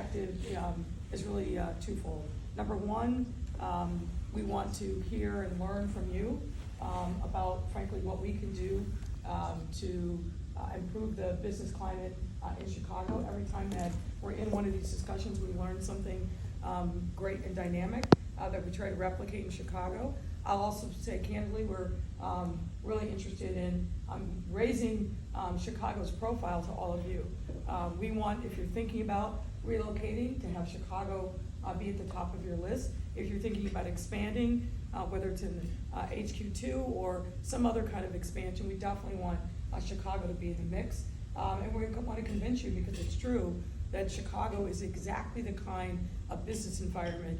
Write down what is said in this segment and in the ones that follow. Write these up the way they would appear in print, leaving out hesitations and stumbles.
objective is really twofold. Number one, we want to hear and learn from you about, frankly, what we can do to improve the business climate in Chicago. Every time that we're in one of these discussions, we learn something great and dynamic that we try to replicate in Chicago. I'll also say candidly, we're really interested in raising Chicago's profile to all of you. We want, if you're thinking about relocating, to have Chicago be at the top of your list. If you're thinking about expanding, whether it's in HQ2 or some other kind of expansion, we definitely want Chicago to be in the mix. And we want to convince you, because it's true, that Chicago is exactly the kind of business environment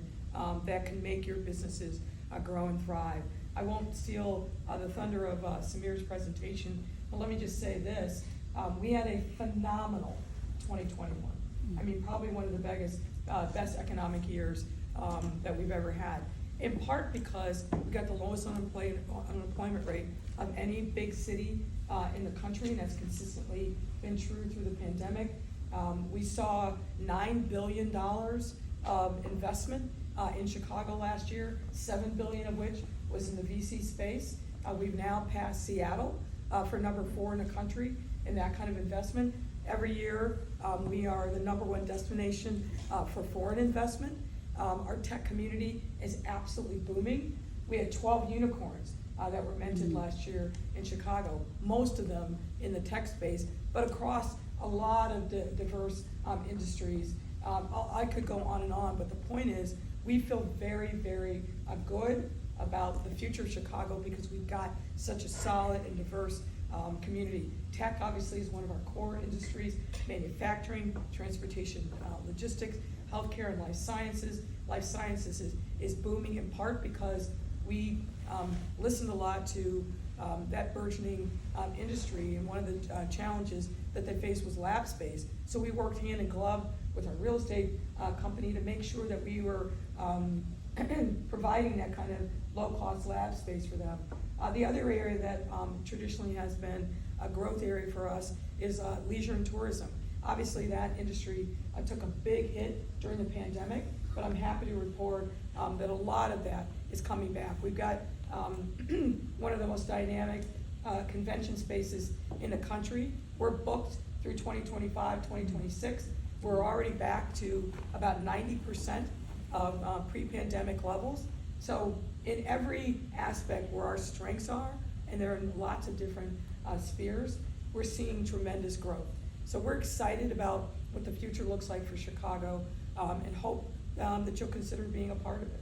that can make your businesses grow and thrive. I won't steal the thunder of Sameer's presentation, but let me just say this. We had a phenomenal 2021. I mean, probably one of the best economic years that we've ever had. In part because we got the lowest unemployment rate of any big city in the country, and that's consistently been true through the pandemic. We saw $9 billion of investment in Chicago last year, $7 billion of which was in the VC space. We've now passed Seattle for number 4 in the country in that kind of investment. Every year, we are the #1 destination for foreign investment. Our tech community is absolutely booming. We had 12 unicorns that were minted last year in Chicago, most of them in the tech space, but across a lot of diverse industries. I could go on and on, but the point is, we feel very, very good about the future of Chicago because we've got such a solid and diverse community. Tech obviously is one of our core industries, manufacturing, transportation, logistics, healthcare, and life sciences. Life sciences is booming in part because we listened a lot to that burgeoning industry, and one of the challenges that they faced was lab space. So we worked hand in glove with our real estate company to make sure that we were providing that kind of low-cost lab space for them. The other area that traditionally has been a growth area for us is leisure and tourism. Obviously, that industry took a big hit during the pandemic, but I'm happy to report that a lot of that is coming back. We've got one of the most dynamic convention spaces in the country. We're booked through 2025, 2026. We're already back to about 90% of pre-pandemic levels. So in every aspect where our strengths are, and they're in lots of different spheres, we're seeing tremendous growth. So we're excited about what the future looks like for Chicago and hope that you'll consider being a part of it.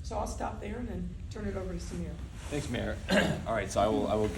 So I'll stop there and then turn it over to Sameer. Thanks, Mayor. All right, so I will